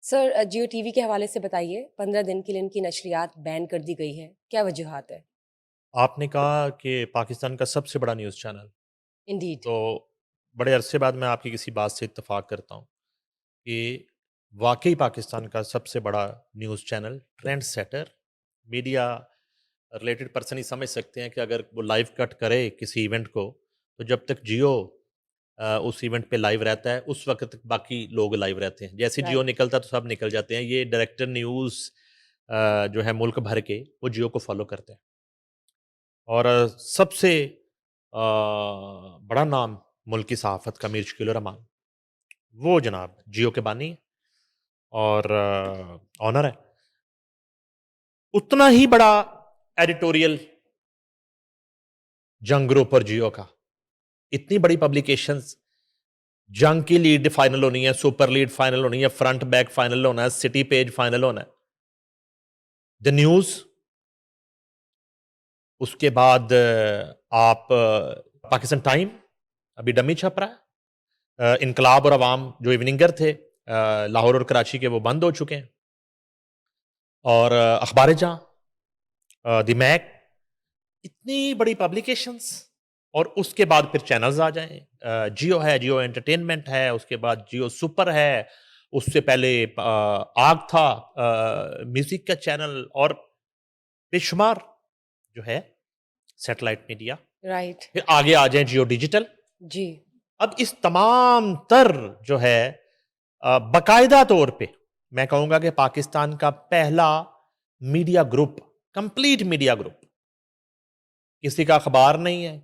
سر Jio T V کے حوالے سے بتائیے، 15 دن کے لیے ان کی نشریات بین کر دی گئی ہے، کیا وجوہات ہے؟ آپ نے کہا کہ پاکستان کا سب سے بڑا نیوز چینل، انڈیڈ. تو بڑے عرصے بعد میں آپ کی کسی بات سے اتفاق کرتا ہوں کہ واقعی پاکستان کا سب سے بڑا news channel trend setter media related person ہی سمجھ سکتے ہیں کہ اگر وہ لائیو کٹ کرے کسی ایونٹ کو تو جب تک جیو اس ایونٹ پہ لائیو رہتا ہے اس وقت تک باقی لوگ لائیو رہتے ہیں. جیسے جیو رائٹ. نکلتا تو سب نکل جاتے ہیں. یہ ڈائریکٹر نیوز جو ہے ملک بھر کے وہ جیو کو فالو کرتے ہیں. اور سب سے بڑا نام ملک کی صحافت کا میر شکیل الرحمان، وہ جناب جیو کے بانی اور آنر ہے. اتنا ہی بڑا ایڈیٹوریل جنگ گروپ اور جیو کا، اتنی بڑی پبلیکیشنز، جنگ کی لیڈ فائنل ہونی ہے، سپر لیڈ فائنل ہونی ہے، فرنٹ بیک فائنل ہونا ہے، سٹی پیج فائنل ہونا ہے، دا نیوز. اس کے بعد آپ پاکستان ٹائم ابھی ڈمی چھپ رہا ہے. انقلاب اور عوام جو ایوننگر تھے لاہور اور کراچی کے، وہ بند ہو چکے ہیں. اور اخبار جہاں، دی میک، اتنی بڑی پبلیکیشنز. اور اس کے بعد پھر چینلز آ جائیں. جیو ہے، جیو انٹرٹینمنٹ ہے، اس کے بعد جیو سپر ہے، اس سے پہلے آگ تھا میوزک کا چینل، اور بے شمار جو ہے سیٹلائٹ میڈیا. رائٹ. پھر آگے آ جائیں جیو ڈیجیٹل. جی. اب اس تمام تر جو ہے باقاعدہ طور پہ میں کہوں گا کہ پاکستان کا پہلا media group, complete media group, کسی کا اخبار نہیں ہے،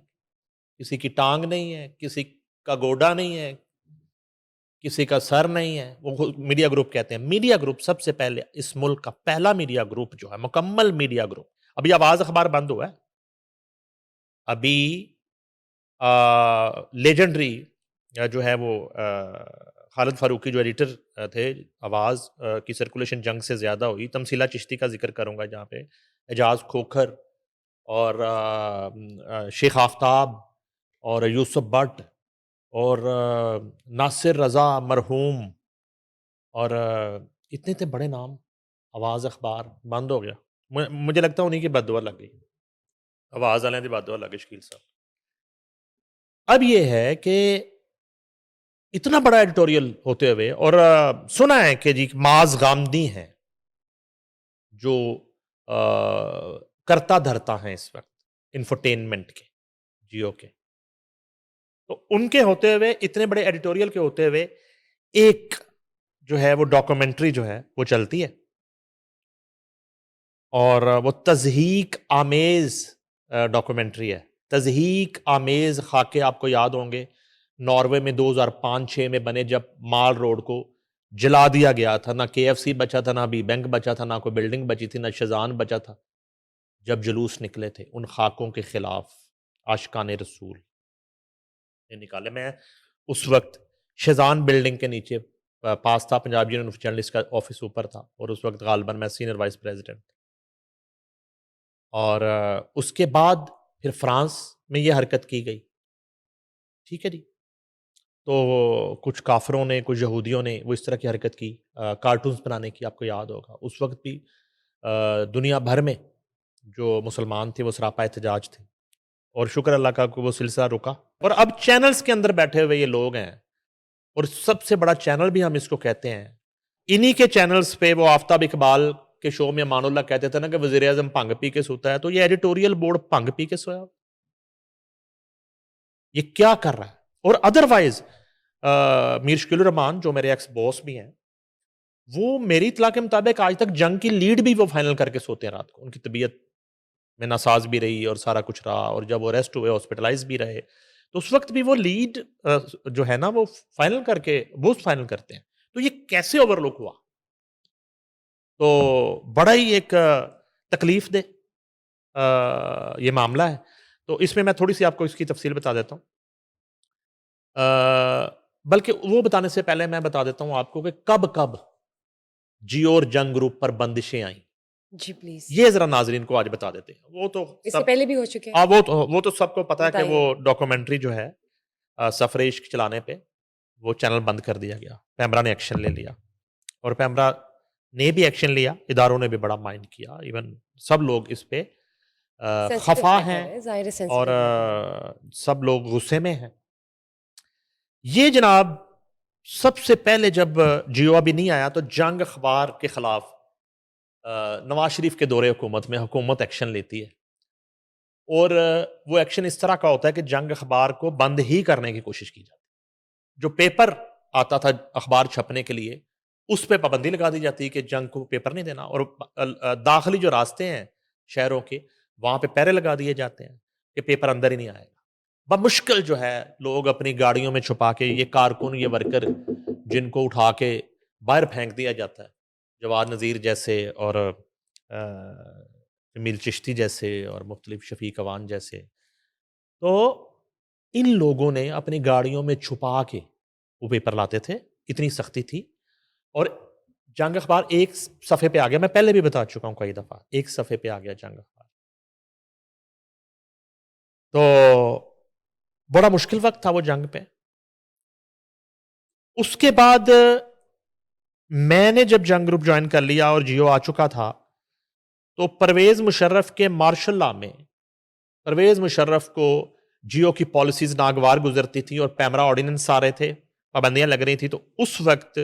کسی کی ٹانگ نہیں ہے، کسی کا گوڈا نہیں ہے، کسی کا سر نہیں ہے، وہ میڈیا گروپ کہتے ہیں. میڈیا گروپ سب سے پہلے اس ملک کا پہلا میڈیا گروپ جو ہے، مکمل میڈیا گروپ. ابھی آواز اخبار بند ہوا ہے. ابھی لیجنڈری جو ہے وہ خالد فاروقی جو ایڈیٹر تھے، آواز کی سرکولیشن جنگ سے زیادہ ہوئی. تمثیلہ چشتی کا ذکر کروں گا جہاں پہ، اعجاز کھوکھر اور شیخ آفتاب اور یوسف بٹ اور ناصر رضا مرحوم، اور اتنے اتنے بڑے نام. آواز اخبار بند ہو گیا. مجھے لگتا ہے انہیں کی بددعا لگ گئی، آواز والے کی بددعا لگ گئی شکیل صاحب. اب یہ ہے کہ اتنا بڑا ایڈیٹوریل ہوتے ہوئے، اور سنا ہے کہ جی معاذ غامدی ہیں جو کرتا دھرتا ہیں اس وقت انفرٹینمنٹ کے، جیو کے. تو ان کے ہوتے ہوئے، اتنے بڑے ایڈیٹوریل کے ہوتے ہوئے، ایک جو ہے وہ ڈاکومنٹری جو ہے وہ چلتی ہے، اور وہ تضحیک آمیز ڈاکومنٹری ہے. تضحیک آمیز خاکے آپ کو یاد ہوں گے ناروے میں 2005-06 میں بنے، جب مال روڈ کو جلا دیا گیا تھا. نہ کے ایف سی بچا تھا، نہ بی بینک بچا تھا، نہ کوئی بلڈنگ بچی تھی، نہ شزان بچا تھا. جب جلوس نکلے تھے ان خاکوں کے خلاف، عاشقان رسول نے نکالے. میں اس وقت شزان بلڈنگ کے نیچے پاس تھا، پنجاب یونین آف جرنلسٹ کا آفس اوپر تھا، اور اس وقت غالباً میں سینئر وائس پریزیڈنٹ. اور اس کے بعد پھر فرانس میں یہ حرکت کی گئی. ٹھیک ہے جی. تو کچھ کافروں نے، کچھ یہودیوں نے وہ اس طرح کی حرکت کی، کارٹونز بنانے کی. آپ کو یاد ہوگا اس وقت بھی دنیا بھر میں جو مسلمان تھے وہ سراپا احتجاج تھے، اور شکر اللہ کا کہ وہ سلسلہ رکا. اور اب چینلز کے اندر بیٹھے ہوئے یہ لوگ ہیں، اور سب سے بڑا چینل بھی ہم اس کو کہتے ہیں. انہی کے چینلز پہ وہ آفتاب اقبال کے شو میں امان اللہ کہتے تھے نا کہ وزیر اعظم بھنگ پی کے سوتا ہے، تو یہ ایڈیٹوریل بورڈ بھنگ پی کے سویا، یہ کیا کر رہا ہے؟ اور ادروائز میر شکیل الرحمان جو میرے ایکس باس بھی ہیں، وہ میری اطلاع کے مطابق آج تک جنگ کی لیڈ بھی وہ فائنل کر کے سوتے ہیں رات کو. ان کی طبیعت میں ناساز بھی رہی اور سارا کچھ رہا، اور جب وہ ریسٹ ہوئے ہاسپٹلائز بھی رہے، تو اس وقت بھی وہ لیڈ جو ہے نا وہ فائنل کر کے بوسٹ فائنل کرتے ہیں. تو یہ کیسے اوور لک ہوا؟ تو بڑا ہی ایک تکلیف دہ یہ معاملہ ہے. تو اس میں تھوڑی سی آپ کو اس کی تفصیل بتا دیتا ہوں. بلکہ وہ بتانے سے پہلے میں بتا دیتا ہوں آپ کو کہ کب کب جیو اور جنگ گروپ پر بندشیں آئیں. جی پلیز. یہ ذرا ناظرین کو آج بتا دیتے ہیں. وہ تو اس سے پہلے بھی ہو چکے ہیں. ہاں، وہ تو سب کو پتا ہے کہ بتائیے. وہ ڈاکومنٹری جو ہے سفر عشق چلانے پہ وہ چینل بند کر دیا گیا، پیمرا نے ایکشن لے لیا. اور پیمرا نے بھی ایکشن لیا, اداروں نے بھی بڑا مائنڈ کیا, ایون سب لوگ اس پہ سینسٹیو خفا میٹر ہیں ہے, ظاہر ہے اور سینسٹیو میٹر ہے. سب لوگ غصے میں ہیں. یہ جناب سب سے پہلے جب جیو ابھی نہیں آیا تو جنگ اخبار کے خلاف نواز شریف کے دور حکومت میں حکومت ایکشن لیتی ہے, اور وہ ایکشن اس طرح کا ہوتا ہے کہ جنگ اخبار کو بند ہی کرنے کی کوشش کی جاتی ہے. جو پیپر آتا تھا اخبار چھپنے کے لیے اس پہ پابندی لگا دی جاتی ہے کہ جنگ کو پیپر نہیں دینا, اور داخلی جو راستے ہیں شہروں کے وہاں پہ پہرے لگا دیے جاتے ہیں کہ پیپر اندر ہی نہیں آئے گا. بمشکل جو ہے لوگ اپنی گاڑیوں میں چھپا کے, یہ کارکن یہ ورکر جن کو اٹھا کے باہر پھینک دیا جاتا ہے, جواد نذیر جیسے اور جمیل چشتی جیسے اور مختلف شفیق اوان جیسے, تو ان لوگوں نے اپنی گاڑیوں میں چھپا کے وہ پیپر لاتے تھے, اتنی سختی تھی. اور جنگ اخبار ایک صفحے پہ آ گیا, میں پہلے بھی بتا چکا ہوں کئی دفعہ, ایک صفحے پہ آ گیا جنگ اخبار. تو بڑا مشکل وقت تھا وہ جنگ پہ. اس کے بعد میں نے جب جنگ گروپ جوائن کر لیا اور جیو آ چکا تھا تو پرویز مشرف کے مارشل لا میں پرویز مشرف کو جیو کی پالیسیز ناگوار گزرتی تھی اور پیمرا آرڈیننس آ رہے تھے, پابندیاں لگ رہی تھی, تو اس وقت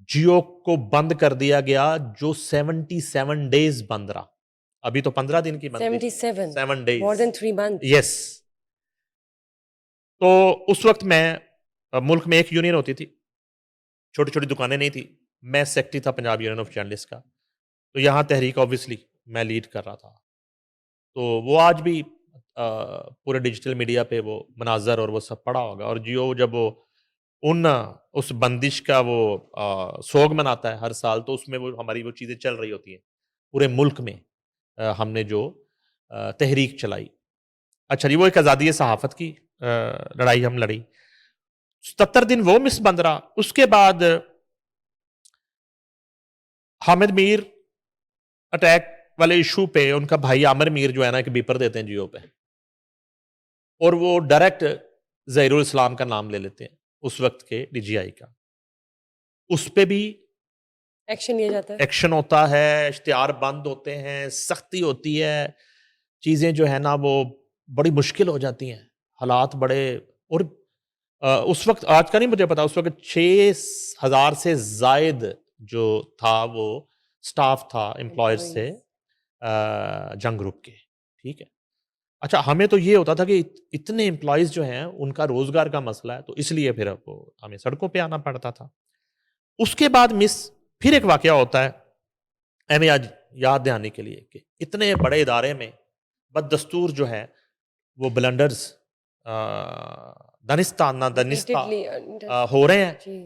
جیو کو بند کر دیا گیا جو 77 ڈیز بند رہا. ابھی تو 15 دن کی بندی, 77 7 ڈیز, more than 3 months. یس. تو اس وقت میں ملک میں ایک یونین ہوتی تھی, چھوٹی چھوٹی دکانیں نہیں تھی, میں سیکٹری تھا پنجاب یونین آف جرنلسٹ کا, تو یہاں تحریک آبویسلی میں لیڈ کر رہا تھا. تو وہ آج بھی پورے ڈیجیٹل میڈیا پہ وہ مناظر اور وہ سب پڑا ہوگا. اور جیو جب وہ اس بندش کا وہ سوگ مناتا ہے ہر سال, تو اس میں وہ ہماری وہ چیزیں چل رہی ہوتی ہیں پورے ملک میں. ہم نے جو تحریک چلائی, اچھا جی, وہ ایک آزادی صحافت کی لڑائی ہم لڑی. 77 دن وہ مس بند رہا. اس کے بعد حامد میر اٹیک والے ایشو پہ ان کا بھائی عامر میر جو ہے نا ایک بیپر دیتے ہیں جیو پہ, اور وہ ڈائریکٹ ظہیر الاسلام کا نام لے لیتے ہیں اس وقت کے ڈی جی آئی کا. اس پہ بھی ایکشن لیا جاتا ہے. ایکشن ہوتا ہے, اشتہار بند ہوتے ہیں, سختی ہوتی ہے, چیزیں جو ہے نا وہ بڑی مشکل ہو جاتی ہیں, حالات بڑے. اور اس وقت آج کا نہیں مجھے پتا, اس وقت 6,000 سے زائد جو تھا وہ سٹاف تھا امپلائرز سے جنگ گروپ کے, ٹھیک ہے. اچھا, ہمیں تو یہ ہوتا تھا کہ اتنے امپلائیز جو ہیں ان کا روزگار کا مسئلہ ہے, تو اس لیے پھر ہمیں سڑکوں پہ آنا پڑتا تھا. اس کے بعد پھر ایک واقعہ ہوتا ہے ہمیں آج یاد دہانی کے لیے کہ اتنے بڑے ادارے میں بددستور جو ہے وہ بلنڈرز دانستہ نہ دانستہ ہو رہے ہیں,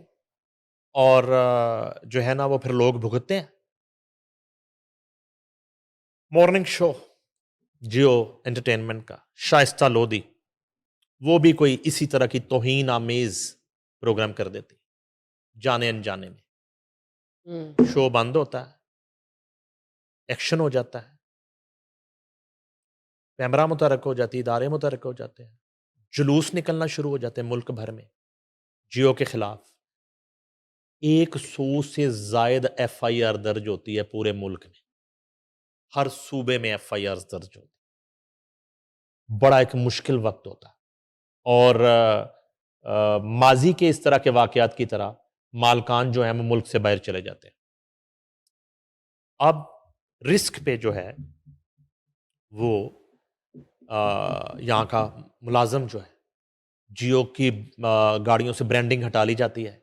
اور جو ہے نا وہ پھر لوگ بھگتتے ہیں. مارننگ شو جیو انٹرٹینمنٹ کا شائستہ لودھی, وہ بھی کوئی اسی طرح کی توہین آمیز پروگرام کر دیتی, جانے انجانے میں. شو بند ہوتا ہے, ایکشن ہو جاتا ہے, پیمرا متحرک ہو جاتی, ادارے متحرک ہو جاتے ہیں, جلوس نکلنا شروع ہو جاتے ہیں ملک بھر میں جیو کے خلاف. 100 سے زائد ایف آئی آر درج ہوتی ہے پورے ملک میں, ہر صوبے میں ایف آئی آر درج ہوتی. بڑا ایک مشکل وقت ہوتا ہے, اور ماضی کے اس طرح کے واقعات کی طرح مالکان جو ہیں وہ ملک سے باہر چلے جاتے ہیں. اب رسک پہ جو ہے وہ یہاں کا ملازم جو ہے, جیو کی گاڑیوں سے برانڈنگ ہٹا لی جاتی ہے,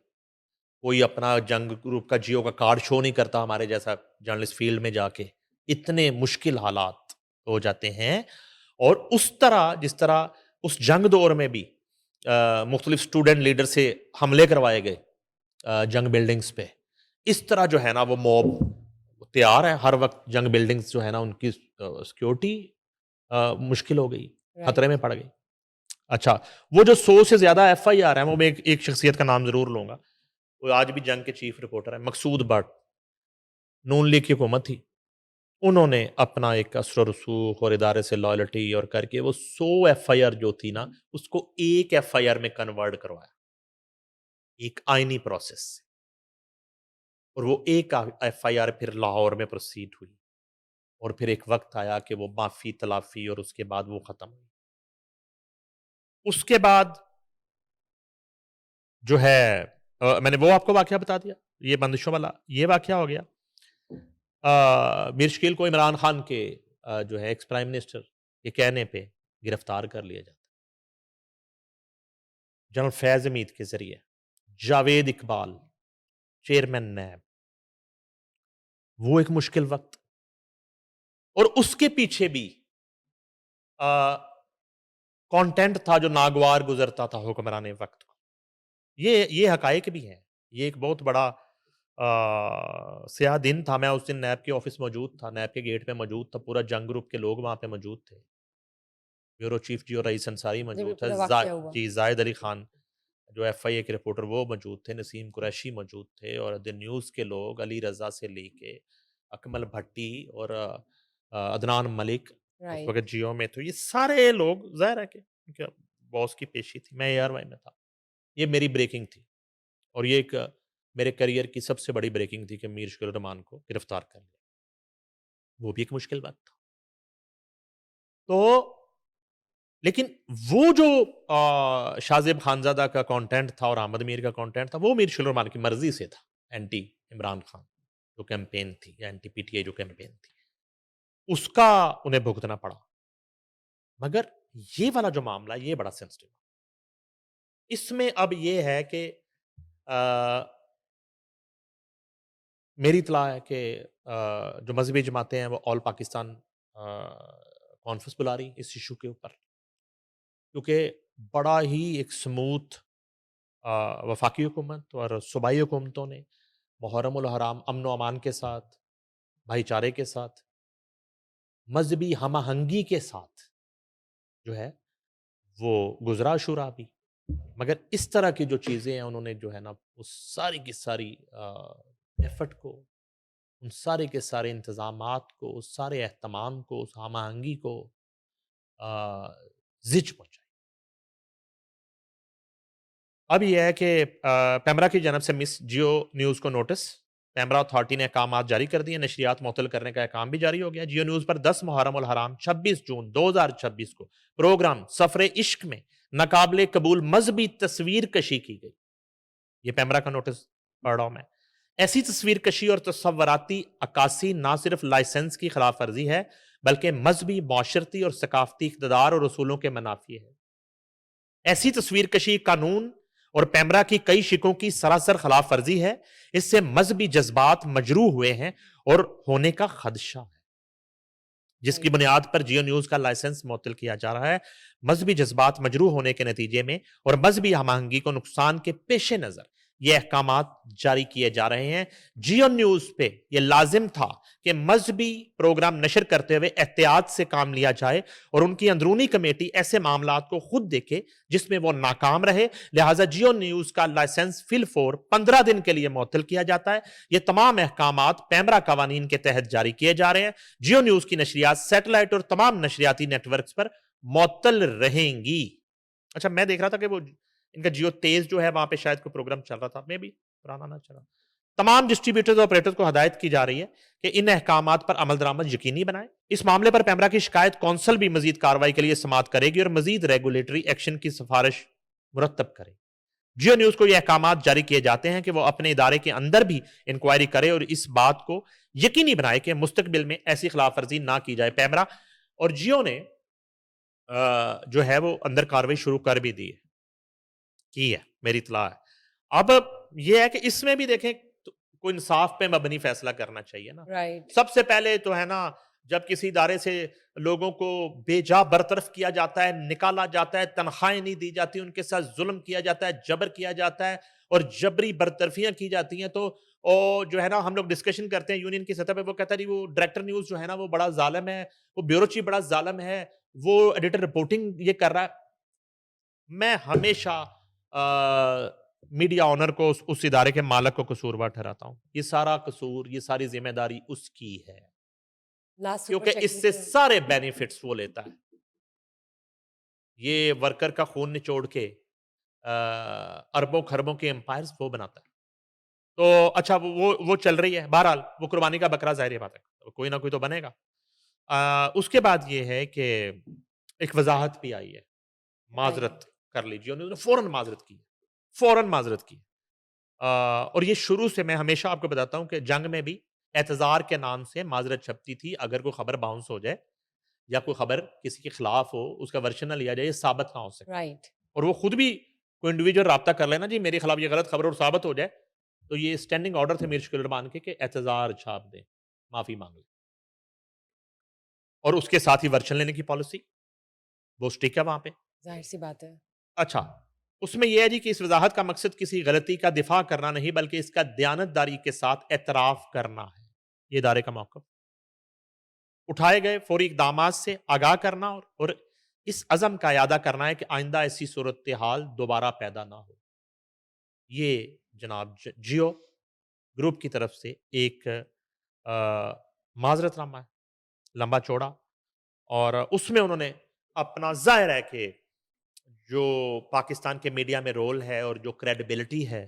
کوئی اپنا جنگ گروپ کا جیو کا کارڈ شو نہیں کرتا ہمارے جیسا جرنلسٹ فیلڈ میں جا کے. اتنے مشکل حالات ہو جاتے ہیں. اور اس طرح جس طرح اس جنگ دور میں بھی مختلف اسٹوڈنٹ لیڈر سے حملے کروائے گئے جنگ بلڈنگز پہ, اس طرح جو ہے نا وہ موب تیار ہے ہر وقت. جنگ بلڈنگز جو ہے نا ان کی سیکیورٹی مشکل ہو گئی, خطرے میں پڑ گئی. اچھا, وہ جو 100 سے زیادہ ایف آئی آر ہیں, وہ میں ایک شخصیت کا نام ضرور لوں گا, وہ آج بھی جنگ کے چیف رپورٹر ہیں, مقصود بٹ. نون لیگ کی حکومت تھی, انہوں نے اپنا ایک اثر و رسوخ اور ادارے سے لائلٹی اور کر کے وہ 100 ایف آئی آر جو تھی نا اس کو ایک ایف آئی آر میں کنورٹ کروایا, ایک آئینی پروسیس. اور وہ ایک ایف آئی آر پھر لاہور میں پروسیڈ ہوئی، اور پھر ایک وقت آیا کہ وہ معافی تلافی اور اس کے بعد وہ ختم ہوئی۔ اس کے بعد جو ہے میں نے وہ آپ کو واقعہ بتا دیا، یہ بندشوں والا یہ واقعہ ہو گیا۔ میر شکیل کو عمران خان کے جو ہے ایکس پرائم منسٹر کے کہنے پہ گرفتار کر لیا جاتا ہے جنرل فیض حمید کے ذریعے۔ جاوید اقبال چیئرمین نیب، وہ ایک مشکل وقت، اور اس کے پیچھے بھی کانٹینٹ تھا جو ناگوار گزرتا تھا حکمران وقت کو۔ یہ حقائق بھی ہیں، یہ ایک بہت بڑا سیاہ دن تھا۔ میں اس دن نیب کے آفس موجود تھا، نیب کے گیٹ پہ موجود تھا، پورا جنگ گروپ کے لوگ وہاں پہ موجود تھے، بیورو چیف جیو رئیس انصاری جب یہ موجود پورا تھا، واقعہ ہوا؟ جی زاہد علی خان جو ایف آئی اے کے رپورٹر وہ موجود تھے، نسیم قریشی موجود تھے، اور دی نیوز کے لوگ علی رضا سے لے کے اکمل بھٹی اور عدنان ملک اس رائٹ۔ وقت جیو میں تھے، یہ سارے لوگ ظاہر ہے کہ باس کی پیشی تھی، میں اے آر وائی میں تھا۔ یہ میری بریکنگ تھی، اور یہ ایک میرے کریئر کی سب سے بڑی بریکنگ تھی کہ میر شکیل الرحمان کو گرفتار کر لیا، وہ بھی ایک مشکل وقت تھا۔ تو لیکن وہ جو شاہ زیب خانزادہ کا کانٹینٹ تھا اور احمد میر کا کانٹینٹ تھا، وہ میر شکیل الرحمان کی مرضی سے تھا۔ اینٹی عمران خان جو کیمپین تھی، یا اینٹی پی ٹی آئی جو کیمپین تھی، اس کا انہیں بھگتنا پڑا۔ مگر یہ والا جو معاملہ یہ بڑا سینسٹیو، اس میں اب یہ ہے کہ میری اطلاع ہے کہ جو مذہبی جماعتیں ہیں وہ آل پاکستان کانفرنس بلا رہی اس ایشو کے اوپر، کیونکہ بڑا ہی ایک سموتھ وفاقی حکومت اور صوبائی حکومتوں نے محرم الحرام امن و امان کے ساتھ، بھائی چارے کے ساتھ، مذہبی ہم آہنگی کے ساتھ جو ہے وہ گزرا شورا بھی۔ مگر اس طرح کی جو چیزیں ہیں انہوں نے جو ہے نا اس ساری کی ساری ایفرٹ کو، ان سارے کے سارے انتظامات کو، اس سارے اہتمام کو، اس ہم آہنگی کو زچ پہنچائی۔ اب یہ ہے کہ پیمرا کی جانب سے مس جیو نیوز کو نوٹس، پیمرا اتھارٹی نے احکامات جاری کر دیے، نشریات معطل کرنے کا احکام بھی جاری ہو گیا۔ جیو نیوز پر 10 محرم الحرام 26 جون 2026 کو پروگرام سفر عشق میں ناقابل قبول مذہبی تصویر کشی کی گئی۔ یہ پیمرا کا نوٹس پڑھ رہا ہوں میں۔ ایسی تصویر کشی اور تصوراتی عکاسی نہ صرف لائسنس کی خلاف ورزی ہے بلکہ مذہبی، معاشرتی اور ثقافتی اقتدار اور اصولوں کے منافی ہے۔ ایسی تصویر کشی قانون اور پیمرا کی کئی شکوں کی سراسر خلاف ورزی ہے۔ اس سے مذہبی جذبات مجروح ہوئے ہیں اور ہونے کا خدشہ ہے، جس کی بنیاد پر جیو نیوز کا لائسنس معطل کیا جا رہا ہے۔ مذہبی جذبات مجروح ہونے کے نتیجے میں اور مذہبی ہم آہنگی کو نقصان کے پیش نظر یہ احکامات جاری کیے جا رہے ہیں۔ جیو نیوز پہ یہ لازم تھا کہ مذہبی پروگرام نشر کرتے ہوئے احتیاط سے کام لیا جائے اور ان کی اندرونی کمیٹی ایسے معاملات کو خود دیکھے جس میں وہ ناکام رہے، لہٰذا جیو نیوز کا لائسنس فی الفور 15 دن کے لیے معطل کیا جاتا ہے۔ یہ تمام احکامات پیمرا قوانین کے تحت جاری کیے جا رہے ہیں۔ جیو نیوز کی نشریات سیٹلائٹ اور تمام نشریاتی نیٹ ورکس پر معطل رہیں گی۔ اچھا، میں دیکھ رہا تھا کہ وہ ان کا جیو تیز جو ہے وہاں پہ شاید کوئی پروگرام چل رہا تھا، میں بھی پرانا نہ چلا۔ تمام ڈسٹریبیوٹرز اور آپریٹرز کو ہدایت کی جا رہی ہے کہ ان احکامات پر عمل درآمد یقینی بنائیں۔ اس معاملے پر پیمرا کی شکایت کونسل بھی مزید کارروائی کے لیے سماعت کرے گی اور مزید ریگولیٹری ایکشن کی سفارش مرتب کرے گی۔ جیو نیوز کو یہ احکامات جاری کیے جاتے ہیں کہ وہ اپنے ادارے کے اندر بھی انکوائری کرے اور اس بات کو یقینی بنائے کہ مستقبل میں ایسی خلاف ورزی نہ کی جائے۔ پیمرا اور جیو نے جو ہے وہ اندر کارروائی شروع کر بھی دی ہے، کی ہے، میری اطلاع ہے۔ اب یہ ہے کہ اس میں بھی دیکھیں کوئی انصاف پہ مبنی فیصلہ کرنا چاہیے نا۔ رائٹ۔ سب سے پہلے تو ہے نا، جب کسی ادارے سے لوگوں کو بے جا برطرف کیا جاتا ہے، نکالا جاتا ہے، تنخواہیں نہیں دی جاتی، ان کے ساتھ ظلم کیا جاتا ہے، جبر کیا جاتا ہے اور جبری برطرفیاں کی جاتی ہیں، تو جو ہے نا ہم لوگ ڈسکشن کرتے ہیں یونین کی سطح پہ، وہ کہتا ہے وہ ڈائریکٹر نیوز جو ہے نا وہ بڑا ظالم ہے، وہ بیورو چیف بڑا ظالم ہے، وہ ایڈیٹر رپورٹنگ یہ کر رہا ہے۔ میں ہمیشہ میڈیا آنر کو اس ادارے کے مالک کو قصوروار ٹھہراتا ہوں۔ یہ سارا قصور، یہ ساری ذمہ داری اس کی ہے، لاسٹ سپر کیونکہ اس چیکنگ سے سے سارے بینیفٹس وہ لیتا ہے۔ یہ ورکر کا خون نچوڑ کے اربوں خربوں کے امپائرز وہ بناتا ہے۔ تو اچھا وہ چل رہی ہے، بہرحال وہ قربانی کا بکرا ظاہر بات ہے کوئی نہ کوئی تو بنے گا۔ اس کے بعد یہ ہے کہ ایک وضاحت بھی آئی ہے، رائٹ معذرت کر لیجیے، انہوں نے فوراً معذرت کی، فوراً معذرت کی۔ اور یہ شروع سے میں ہمیشہ آپ کو بتاتا ہوں کہ جنگ میں بھی اعتذار کے نام سے معذرت چھپتی تھی، اگر کوئی خبر باؤنس ہو جائے یا کوئی خبر کسی کے خلاف ہو، اس کا ورشن نہ لیا جائے، یہ ثابت نہ ہو سکے، رائٹ اور وہ خود بھی کوئی انڈیویجول رابطہ کر لینا جی میرے خلاف یہ غلط خبر اور ثابت ہو جائے، تو یہ اسٹینڈنگ آرڈر تھے میر شکیل رحمان کے کہ اعتذار چھاپ دیں، معافی مانگ لیں، اور اس کے ساتھ ہی ورشن لینے کی پالیسی وہ اسٹک ہے وہاں پہ۔ ظاہر سی بات ہے اچھا، اس میں یہ ہے جی کہ اس وضاحت کا مقصد کسی غلطی کا دفاع کرنا نہیں بلکہ اس کا دیانتداری کے ساتھ اعتراف کرنا ہے، یہ ادارے کا موقف، اٹھائے گئے فوری اقدامات سے آگاہ کرنا اور اس عزم کا اعادہ کرنا ہے کہ آئندہ ایسی صورتحال دوبارہ پیدا نہ ہو۔ یہ جناب جیو گروپ کی طرف سے ایک معذرت نامہ ہے، لمبا چوڑا، اور اس میں انہوں نے اپنا ظاہر ہے کہ جو پاکستان کے میڈیا میں رول ہے اور جو کریڈیبلٹی ہے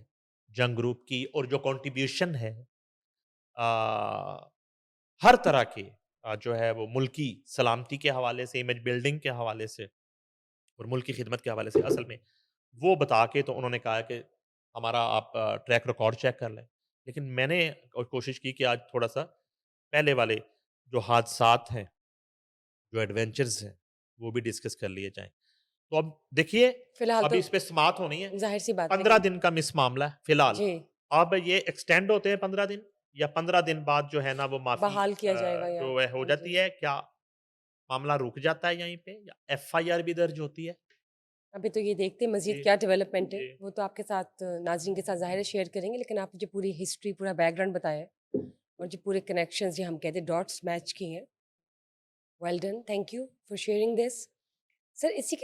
جنگ گروپ کی اور جو کنٹریبیوشن ہے ہر طرح کے جو ہے وہ ملکی سلامتی کے حوالے سے، امیج بلڈنگ کے حوالے سے اور ملکی خدمت کے حوالے سے، اصل میں وہ بتا کے تو انہوں نے کہا کہ ہمارا آپ ٹریک ریکارڈ چیک کر لیں، لیکن میں نے کوشش کی کہ آج تھوڑا سا پہلے والے جو حادثات ہیں، جو ایڈونچرز ہیں، وہ بھی ڈسکس کر لیے جائیں۔ تو اب دیکھیے فی الحال ابھی تو اس پہ سماعت ہونی ہے، ظاہر سی بات ہے 15 کہ دن کا مس معاملہ ہے فی الحال۔ جی اب یہ ایکسٹینڈ ہوتے ہیں 15 دن یا 15 دن بعد جو ہے نا وہ معافی بحال کیا جائے گا یا جو ہے ہو جی جاتی ہے، کیا معاملہ رک جاتا ہے یہیں پہ یا ایف آئی آر بھی درج ہوتی ہے؟ ابھی تو یہ دیکھتے ہیں مزید جی کیا ڈیولپمنٹ ہے، جی وہ تو آپ کے ساتھ ناظرین کے ساتھ ظاہر ہے شیئر کریں گے، لیکن آپ نے جو پوری ہسٹری پورا بیک گراؤنڈ بتایا ہے اور جو پورے کنیکشنز جو ہم کہتے ہیں ڈاٹس میچ کی ہیں، well done, thank you for sharing this sir. اسی کے